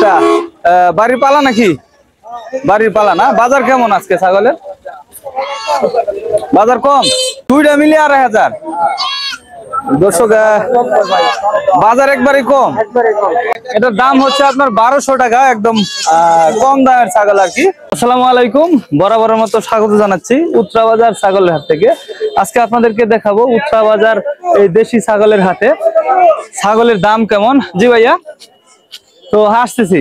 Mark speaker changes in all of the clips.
Speaker 1: একটা বাড়ির পালা নাকি? বাড়ির পালা না? বাজার কেমন আজকে ছাগলের? বাজার কম, দুইটা মিলিয়ে 2500। দর্শক বাজার একবারে কম। এটার দাম হচ্ছে আপনার 1200 টাকা, একদম কম দামের ছাগল আর কি। আসসালামু আলাইকুম, বরাবরের মতো স্বাগত জানাচ্ছি উত্তরা বাজার ছাগলের হাট থেকে। আজকে আপনাদেরকে দেখাবো উত্তরা বাজার এই দেশি ছাগলের হাটে ছাগলের দাম কেমন। জি ভাইয়া, তো আসতেছি।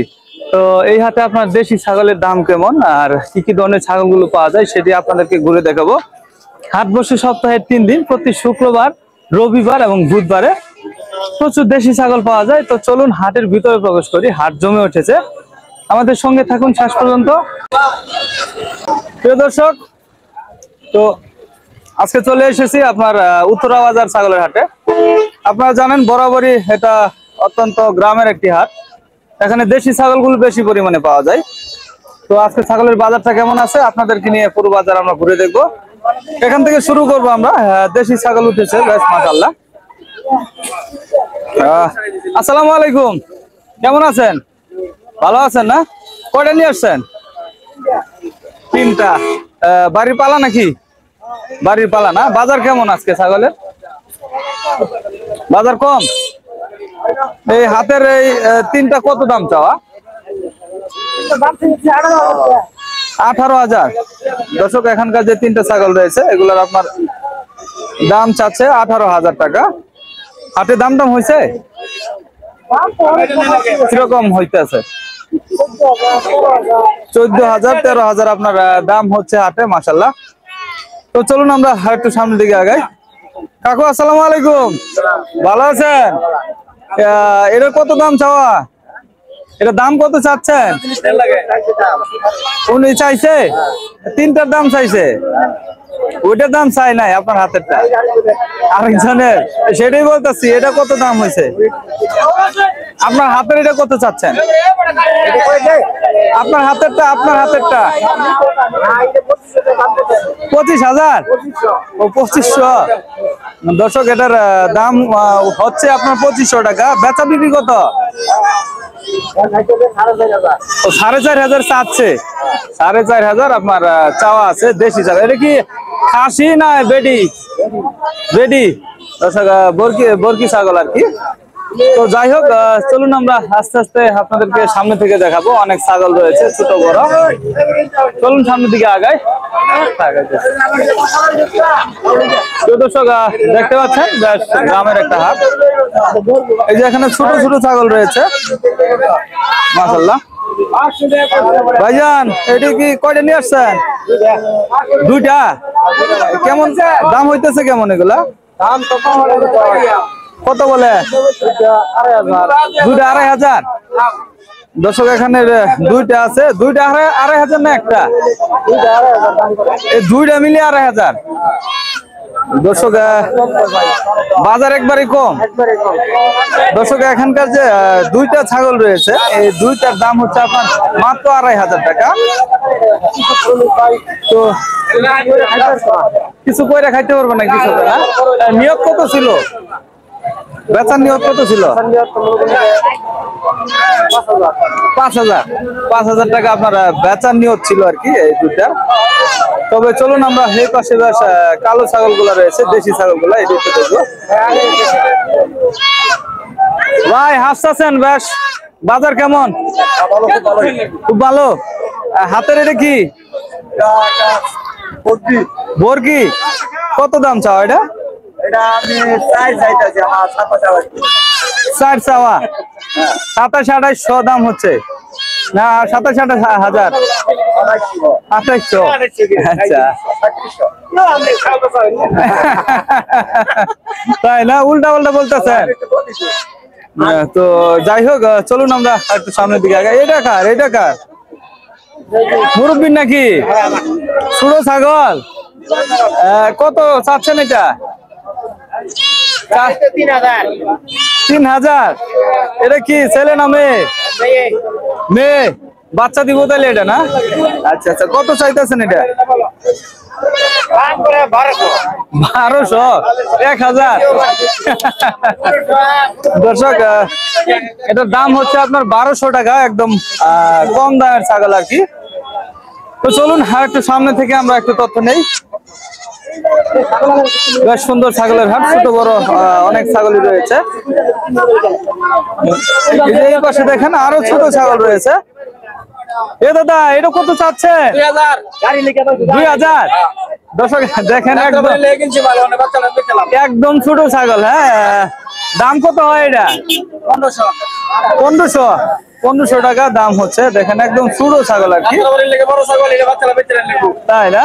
Speaker 1: তো এই হাটে আপনার দেশি ছাগলের দাম কেমন আর কি কি ধরনের ছাগলগুলো পাওয়া যায় সেটি আপনাদেরকে ঘুরে দেখাবো। হাট বসে সপ্তাহে 3 দিন, প্রতি শুক্রবার, রবিবার এবং বুধবারে। প্রচুর দেশি ছাগল পাওয়া যায়। তো চলুন হাটের ভিতরে প্রবেশ করি। হাট জমে উঠেছে, আমাদের সঙ্গে থাকুন শেষ পর্যন্ত। প্রিয় দর্শক, তো আজকে চলে এসেছি আপনার উত্তরা বাজার ছাগলের হাটে। আপনারা জানেন বরাবরই এটা অত্যন্ত গ্রামের একটি হাট। এখানে দেশি ছাগলগুলো বেশি পরিমাণে পাওয়া যায়। তো আজকে ছাগলের বাজারটা কেমন আছে আপনাদেরকে নিয়ে পুরো বাজার আমরা ঘুরে দেখবো। এখান থেকে শুরু করবো আমরা। দেশি ছাগল উঠেছে বেশ, মাশাআল্লাহ। আসসালামু আলাইকুম, কেমন আছেন? ভালো আছেন না? কয়টা নিয়ে আসছেন? 3টা। বাড়ির পালা নাকি? বাড়ির পালা না? বাজার কেমন আজকে ছাগলের? বাজার কম। এই হাতের এই 3টা কত দাম চাওয়া? 18,000। দর্শক, এখানকার যে 3টা ছাগল রয়েছে এগুলোর আপনার দাম চাচ্ছে 18,000 টাকা। হাটে দাম হয়েছে কিরকম হইতেছে? 14,000 13,000 আপনার দাম হচ্ছে হাটে, মাশাআল্লাহ। তো চলুন আমরা একটু সামনের দিকে আগাই। কাকু আসসালামু আলাইকুম, ভালো আছেন? এটার কত দাম চাওয়া? এটা দাম কত চাচ্ছেন? উনি চাইছে 3টার দাম চাইছে, ওইটার দাম চাই নাই আপনার হাতেরটা, আরেকজনের। সেটাই বলতেছি, এটা কত দাম হয়েছে আপনার হাতের? এটা কত চাচ্ছেন আপনার হাতেরটা? আপনার হাতেরটা 25,000 ও 2500। দর্শক, এটার দাম হচ্ছে আপনার 2500 টাকা। বেচা বিক্রি কত? 4,500 চাচ্ছে। 4,500 আপনার চাওয়া আছে দেশি ছাগল। এটা কি খাসি না বেডি? বেডি। দর্শক, বরকি ছাগল আর কি। তো যাই হোক, চলুন আমরা আস্তে আস্তে আপনাদেরকে সামনে থেকে দেখাবো। অনেক ছাগল রয়েছে ছোট বড়। চলুন সামনের দিকে আগাই। দর্শক, দেখতে পাচ্ছেন বেশ গ্রামের একটা হাট। এই যে এখানে ছোট ছোট ছাগল রয়েছে, মাশাআল্লাহ। ভাইজান, এটি কি কয়টা নিয়ে আসছেন? 2টা। কেমন দাম হইতেছে কেমন এগুলা? কত বলে? 2টা 2,500। দর্শক, এখানে 2টা আছে। 2টা 2,500 না একটা? এই 2টা মিলিয়ে 2,500। দর্শক, বাজার একবারে কম। দর্শক, এখানকার যে 2টা ছাগল রয়েছে এই 2টার দাম হচ্ছে আপনার মাত্র 2,500 টাকা। তো কিছু কইরা খাইতে পারবো না কিছু না? নিয়োগ কত ছিল? বেচার নিয়োগ কত ছিল? 5,000 টাকা আপনার বেচার নিয়োগ ছিল আর কি এই 2টা। তবে চলুন আমরা এই পাশে বেশ কালো ছাগল গুলা রয়েছে, দেশি ছাগল গুলা, এই দেখতে দেখবো। ভাই হাসতেছেন বেশ, বাজার কেমন? খুব ভালো। হাতের এটা কি? বরকি। কত দাম চাও এটা? 4 চাওয়া। 27,000-2800 দাম হচ্ছে না? 27,000 2800। আচ্ছা, তাই না? উল্টা পাল্টা বলতেছেন। তো যাই হোক, চলুন আমরা একটু সামনের দিকে আগে। এটা কার? এটা কার? মুরব্বীর নাকি? ছোট ছাগল। কত চাচ্ছেন এটা? 3,000। এটা কি ছেলে না মেয়ে? মেয়ে। বাচ্চা দিব তাহলে এটা না? আচ্ছা আচ্ছা, কত চাইতেছেন এটা? 1200 1000 দর্শক এটার দাম হচ্ছে আপনার 1200 টাকা, একদম কম দামের ছাগল আর কি। তো চলুন আর একটু সামনে থেকে আমরা একটু তথ্য নেই। বেশ সুন্দর ছাগলের হাট, ছোট বড় অনেক ছাগলই রয়েছে। এই পাশে দেখেন আরো ছোট ছাগল রয়েছে। এ দাদা এটা কত চাচ্ছে? 2000। দর্শক দেখেন একদম ছোট ছাগল। হ্যাঁ, দাম কত হয় এটা? 1500 টাকা দাম হচ্ছে। দেখেন একদম ছোট ছাগল আর কি। তাই না?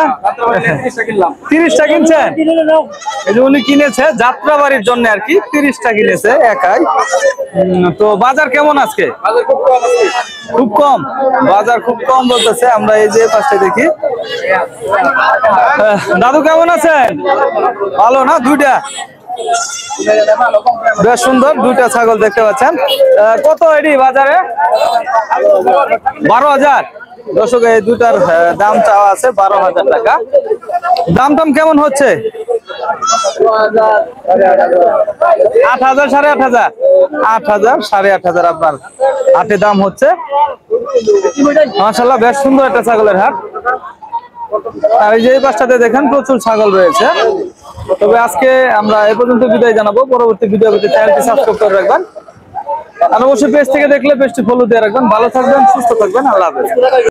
Speaker 1: 30টা কিনছেন? এই যে উনি কিনেছে যাত্রাবাড়ির জন্য আর কি, 30টা কিনেছে একাই। তো বাজার কেমন আজকে? খুব কম, বাজার খুব কম বলতেছে। আমরা এই যে পাশে দেখি। দাদু কেমন আছেন? ভালো না? দুইটা বেশ সুন্দর দুইটা ছাগল দেখতে পাচ্ছেন। কত এটি বাজারে? 12,000। দর্শক এই দুটার দাম চাওয়া আছে 12,000 টাকা। দাম টাম কেমন হচ্ছে? 8,000 8,500 8,000 8,500 আপনার হাটে দাম হচ্ছে। মাশাআল্লাহ বেশ সুন্দর একটা ছাগলের হাট। আর এই যে এই পাশটাতে দেখেন প্রচুর ছাগল রয়েছে। তবে আজকে আমরা এ পর্যন্ত বিদায় জানাবো। পরবর্তী ভিডিও পেতে চ্যানেলটি সাবস্ক্রাইব করে রাখবেন। আর অবশ্যই পেজ থেকে দেখলে পেজটি ফলো দিয়ে রাখবেন। ভালো থাকবেন, সুস্থ থাকবেন। আল্লাহ হাফেজ।